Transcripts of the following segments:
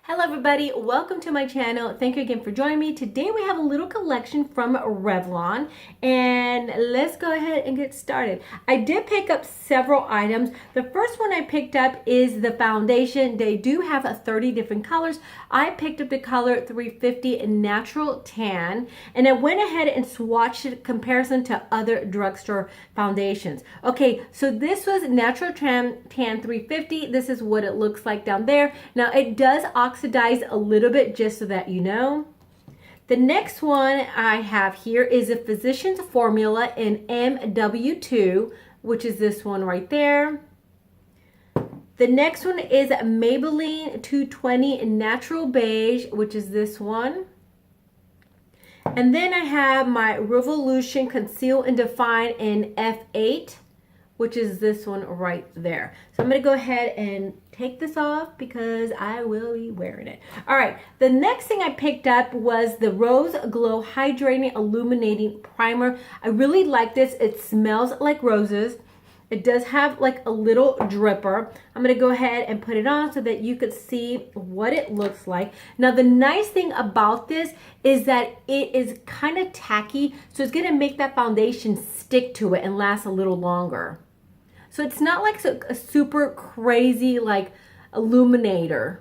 Hello everybody, welcome to my channel. Thank you again for joining me. Today we have a little collection from Revlon and let's go ahead and get started. I did pick up several items. The first one I picked up is the foundation. They do have 30 different colors. I picked up the color 350 Natural Tan and I went ahead and swatched it in comparison to other drugstore foundations. Okay, so this was Natural Tan 350. This is what it looks like down there. Now it does oxidize a little bit, just so that you know. The next one I have here is a Physicians Formula in MW2, which is this one right there. The next one is Maybelline 220 Natural Beige, which is this one. And then I have my Revolution Conceal and Define in F8, which is this one right there. So I'm going to go ahead and take this off because I will be wearing it. All right, the next thing I picked up was the Rose Glow Hydrating Illuminating Primer. I really like this. It smells like roses. It does have like a little dripper. I'm going to go ahead and put it on so that you could see what it looks like. Now, the nice thing about this is that it is kind of tacky, so it's going to make that foundation stick to it and last a little longer. So it's not like a super crazy like illuminator.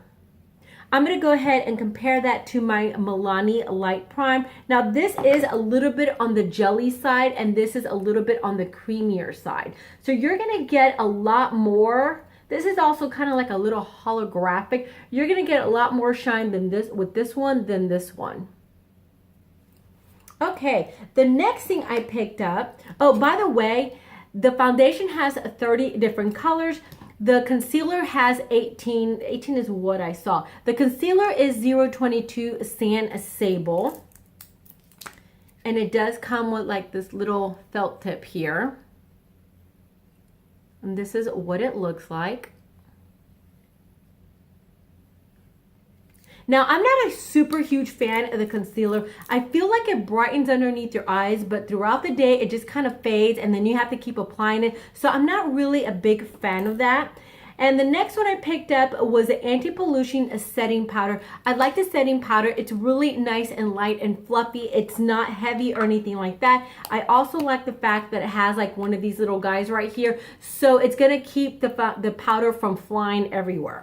I'm going to go ahead and compare that to my Milani Light Prime. Now this is a little bit on the jelly side and this is a little bit on the creamier side. So you're going to get a lot more. This is also kind of like a little holographic. You're going to get a lot more shine than this with this one than this one. Okay, the next thing I picked up, oh, by the way, the foundation has 30 different colors. The concealer has 18. 18 is what I saw. The concealer is 022 Sand Sable. And it does come with like this little felt tip here. And this is what it looks like. Now, I'm not a super huge fan of the concealer. I feel like it brightens underneath your eyes, but throughout the day, it just kind of fades and then you have to keep applying it. So I'm not really a big fan of that. And the next one I picked up was the anti-pollution setting powder. I like the setting powder. It's really nice and light and fluffy. It's not heavy or anything like that. I also like the fact that it has like one of these little guys right here. So it's gonna keep the powder from flying everywhere.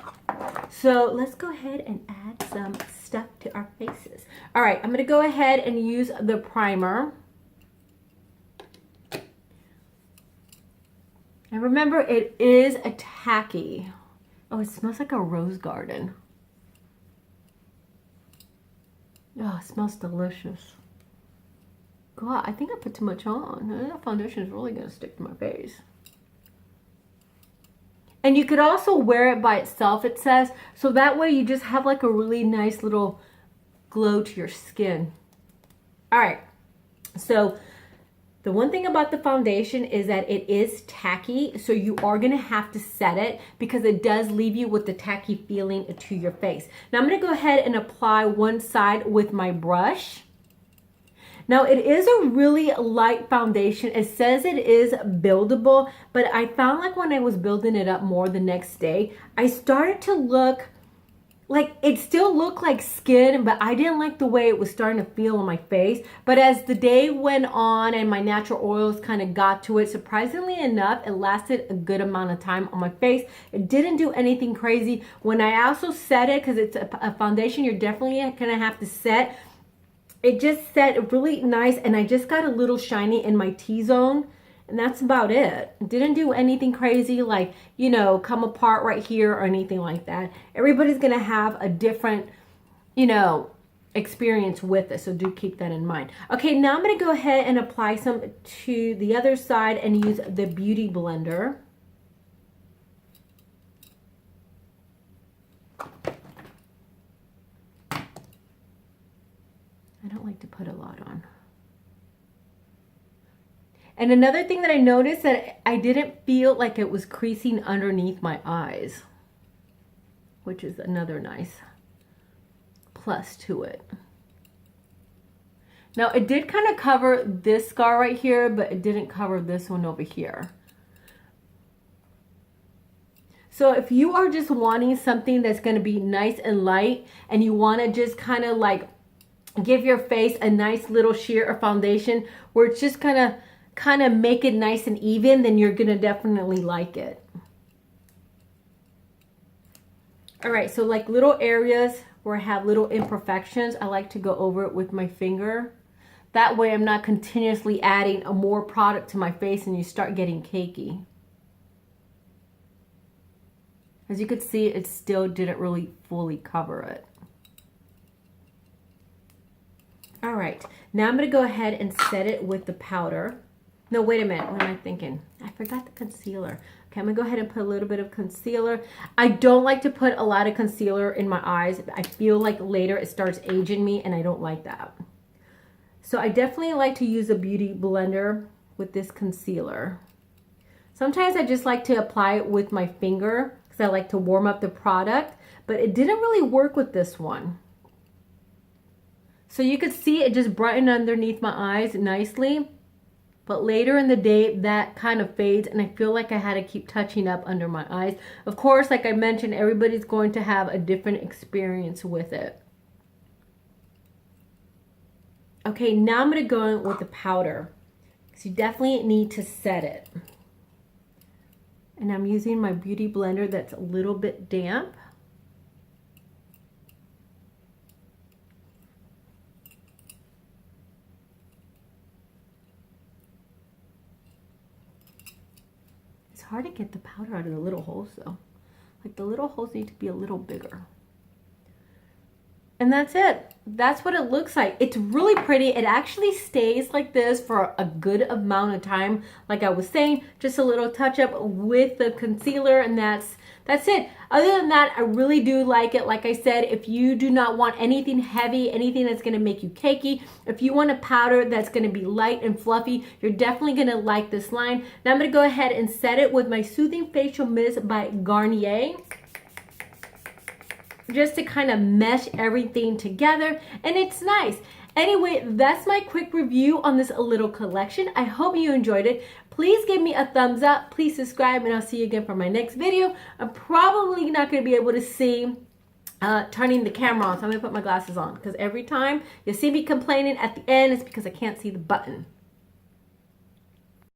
So let's go ahead and add some stuff to our faces. All right, I'm gonna go ahead and use the primer. And remember, it is a tacky. Oh, it smells like a rose garden. Oh, it smells delicious. God, I think I put too much on. That foundation is really gonna stick to my face. And you could also wear it by itself, it says. So that way you just have like a really nice little glow to your skin. All right, so the one thing about the foundation is that it is tacky, so you are gonna have to set it because it does leave you with the tacky feeling to your face. Now I'm gonna go ahead and apply one side with my brush. Now it is a really light foundation. It says it is buildable, but I found like when I was building it up more the next day, I started to look like it still looked like skin, but I didn't like the way it was starting to feel on my face. But as the day went on and my natural oils kind of got to it, surprisingly enough, it lasted a good amount of time on my face. It didn't do anything crazy. When I also set it, because it's a foundation you're definitely gonna have to set, it just set really nice and I just got a little shiny in my T-zone. And that's about it. Didn't do anything crazy like, you know, come apart right here or anything like that. Everybody's going to have a different, you know, experience with it. So do keep that in mind. Okay, now I'm going to go ahead and apply some to the other side and use the Beauty Blender. I don't like to put a lot on. And another thing that I noticed that I didn't feel like it was creasing underneath my eyes, which is another nice plus to it. Now it did kind of cover this scar right here, but it didn't cover this one over here. So So if you are just wanting something that's going to be nice and light, and you want to just kind of like give your face a nice little sheer or foundation where it's just kind of make it nice and even, then you're going to definitely like it. All right, so like little areas where I have little imperfections, I like to go over it with my finger. That way I'm not continuously adding more product to my face and you start getting cakey. As you could see, it still didn't really fully cover it. All right, now I'm gonna go ahead and set it with the powder. No, wait a minute, what am I thinking? I forgot the concealer. Okay, I'm gonna go ahead and put a little bit of concealer. I don't like to put a lot of concealer in my eyes. I feel like later it starts aging me and I don't like that. So I definitely like to use a beauty blender with this concealer. Sometimes I just like to apply it with my finger because I like to warm up the product, but it didn't really work with this one. So you could see it just brightened underneath my eyes nicely, but later in the day that kind of fades and I feel like I had to keep touching up under my eyes. Of course, like I mentioned, everybody's going to have a different experience with it. Okay, now I'm going to go in with the powder because you definitely need to set it. And I'm using my beauty blender that's a little bit damp. It's hard to get the powder out of the little holes though. Like the little holes need to be a little bigger. And that's it. That's what it looks like. It's really pretty. It actually stays like this for a good amount of time. Like I was saying, just a little touch up with the concealer and that's it. Other than that, I really do like it. Like I said, if you do not want anything heavy, anything that's going to make you cakey, if you want a powder that's going to be light and fluffy, you're definitely going to like this line. Now I'm going to go ahead and set it with my Soothing Facial Mist by Garnier, just to kind of mesh everything together, and it's nice. Anyway, that's my quick review on this little collection. I hope you enjoyed it. Please give me a thumbs up, please subscribe, and I'll see you again for my next video. I'm probably not going to be able to see turning the camera on, so I'm going to put my glasses on because every time you see me complaining at the end, it's because I can't see the button.